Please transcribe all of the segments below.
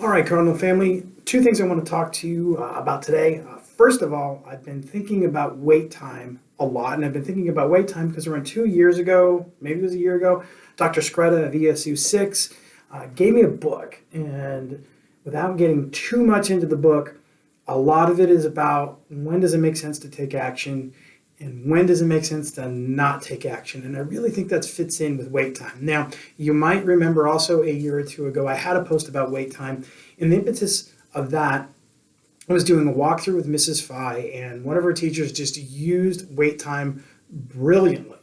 All right, Cardinal family, two things I want to talk to you about today. First of all, I've been thinking about wait time a lot, and I've been thinking about wait time because around 2 years ago, maybe it was a year ago, Dr. Scretta of ESU 6 gave me a book. And without getting too much into the book, a lot of it is about when does it make sense to take action and when does it make sense to not take action. And I really think that fits in with wait time. Now, you might remember also a year or two ago, I had a post about wait time. And the impetus of that, I was doing a walkthrough with Mrs. Fye, and one of her teachers just used wait time brilliantly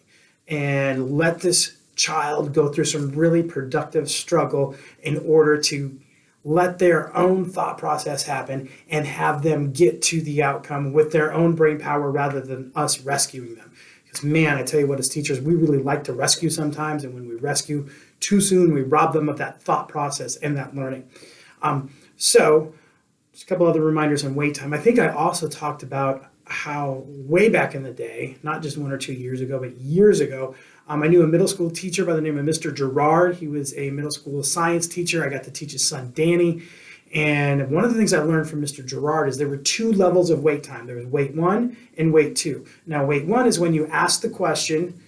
and let this child go through some really productive struggle in order to let their own thought process happen and have them get to the outcome with their own brain power rather than us rescuing them. Because man, I tell you what, as teachers, we really like to rescue sometimes, and when we rescue too soon, we rob them of that thought process and that learning. So just a couple other reminders on wait time. I think I also talked about how way back in the day, not just 1 or 2 years ago, but years ago, I knew a middle school teacher by the name of Mr. Gerard. He was a middle school science teacher. I got to teach his son, Danny. And one of the things I learned from Mr. Gerard is there were two levels of wait time. There was wait one and wait two. Now, wait one is when you ask the question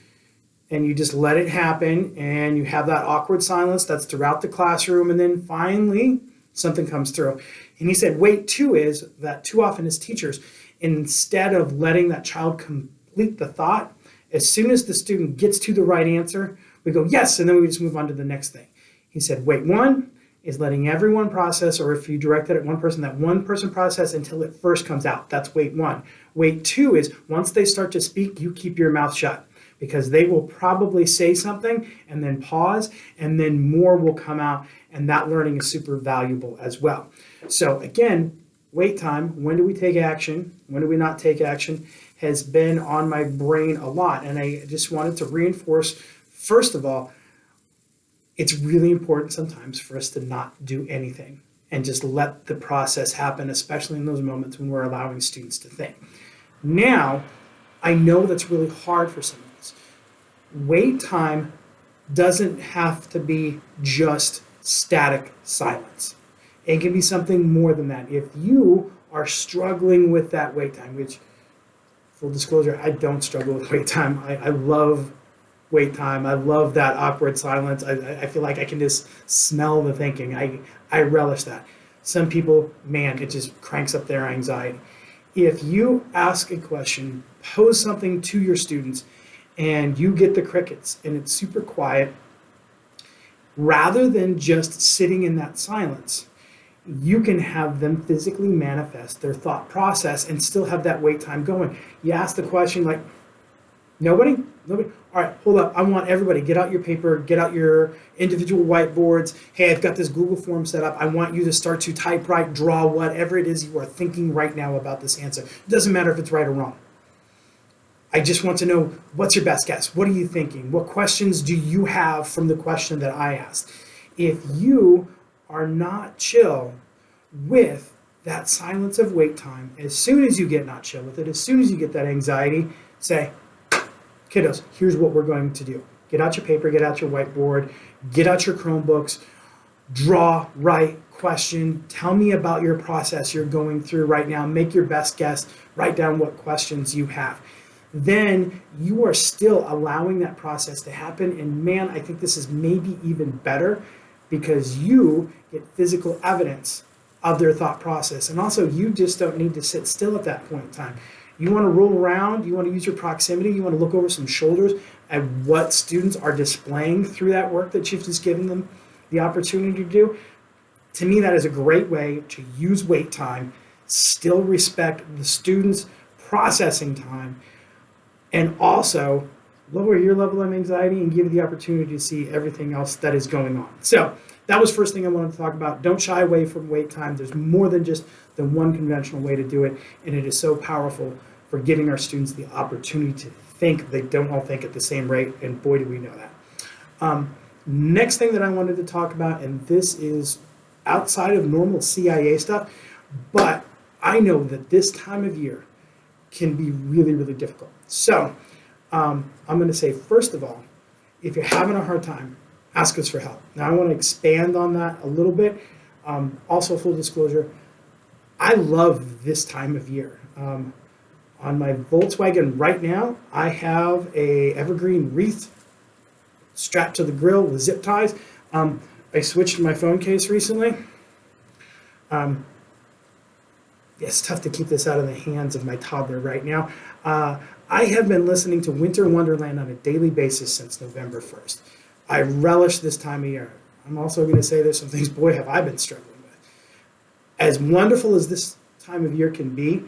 and you just let it happen and you have that awkward silence that's throughout the classroom, and then finally something comes through. And he said wait two is that too often as teachers, instead of letting that child complete the thought, as soon as the student gets to the right answer, we go, yes, and then we just move on to the next thing. He said, wait one is letting everyone process, or if you direct it at one person, that one person process until it first comes out. That's wait one. Wait two is once they start to speak, you keep your mouth shut because they will probably say something and then pause, and then more will come out, and that learning is super valuable as well. So again, wait time, when do we take action, when do we not take action, has been on my brain a lot. And I just wanted to reinforce, first of all, it's really important sometimes for us to not do anything and just let the process happen, especially in those moments when we're allowing students to think. Now, I know that's really hard for some of us. Wait time doesn't have to be just static silence. It can be something more than that. If you are struggling with that wait time, which, full disclosure, I don't struggle with wait time. I love wait time. I love that awkward silence. I feel like I can just smell the thinking. I relish that. Some people, man, it just cranks up their anxiety. If you ask a question, pose something to your students, and you get the crickets and it's super quiet, rather than just sitting in that silence, you can have them physically manifest their thought process and still have that wait time going. You ask the question like, nobody? Nobody? All right, hold up. I want everybody, get out your paper, get out your individual whiteboards. Hey, I've got this Google form set up. I want you to start to typewrite, draw whatever it is you are thinking right now about this answer. It doesn't matter if it's right or wrong. I just want to know, what's your best guess? What are you thinking? What questions do you have from the question that I asked? If you are not chill with that silence of wait time, as soon as you get not chill with it, as soon as you get that anxiety, say, kiddos, here's what we're going to do. Get out your paper, get out your whiteboard, get out your Chromebooks, draw, write, question, tell me about your process you're going through right now, make your best guess, write down what questions you have. Then you are still allowing that process to happen. And man, I think this is maybe even better because you get physical evidence of their thought process. And also, you just don't need to sit still at that point in time. You want to roll around, you want to use your proximity, you want to look over some shoulders at what students are displaying through that work that you've just given them the opportunity to do. To me, that is a great way to use wait time, still respect the students' processing time, and also lower your level of anxiety and give you the opportunity to see everything else that is going on. So that was first thing I wanted to talk about. Don't shy away from wait time. There's more than just the one conventional way to do it, and it is so powerful for giving our students the opportunity to think. They don't all think at the same rate, and boy, do we know that. Next thing that I wanted to talk about, and this is outside of normal CIA stuff, but I know that this time of year can be really, really difficult. So I'm going to say, first of all, if you're having a hard time, ask us for help. Now, I want to expand on that a little bit. Also, full disclosure, I love this time of year. On my Volkswagen right now, I have a evergreen wreath strapped to the grill with zip ties. I switched my phone case recently. Um, it's tough to keep this out of the hands of my toddler right now. I have been listening to Winter Wonderland on a daily basis since November 1st. I relish this time of year. I'm also going to say there's some things, boy, have I been struggling with. As wonderful as this time of year can be,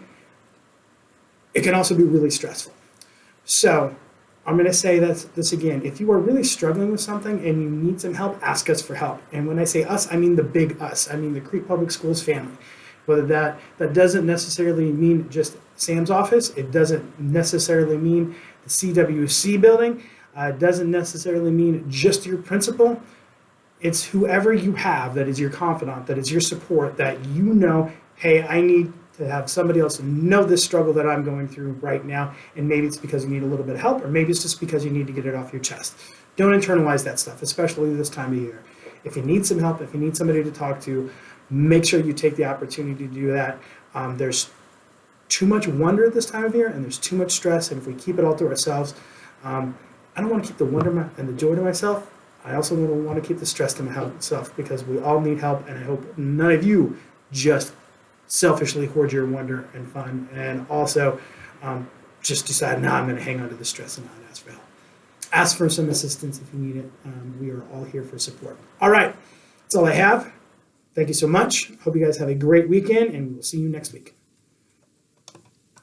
it can also be really stressful. So I'm going to say this again. If you are really struggling with something and you need some help, ask us for help. And when I say us, I mean the big us. I mean the Creek Public Schools family. Whether that doesn't necessarily mean just Sam's office. It doesn't necessarily mean the CWC building. It doesn't necessarily mean just your principal. It's whoever you have that is your confidant, that is your support, that you know, hey, I need to have somebody else know this struggle that I'm going through right now, and maybe it's because you need a little bit of help, or maybe it's just because you need to get it off your chest. Don't internalize that stuff, especially this time of year. If you need some help, if you need somebody to talk to, make sure you take the opportunity to do that. There's too much wonder this time of year, and there's too much stress, and if we keep it all to ourselves, I don't want to keep the wonder and the joy to myself. I also want to keep the stress to myself, because we all need help, and I hope none of you just selfishly hoard your wonder and fun, and also just decide, nah, I'm going to hang on to the stress and not ask for help. Ask for some assistance if you need it. We are all here for support. All right, that's all I have. Thank you so much. Hope you guys have a great weekend, and we'll see you next week.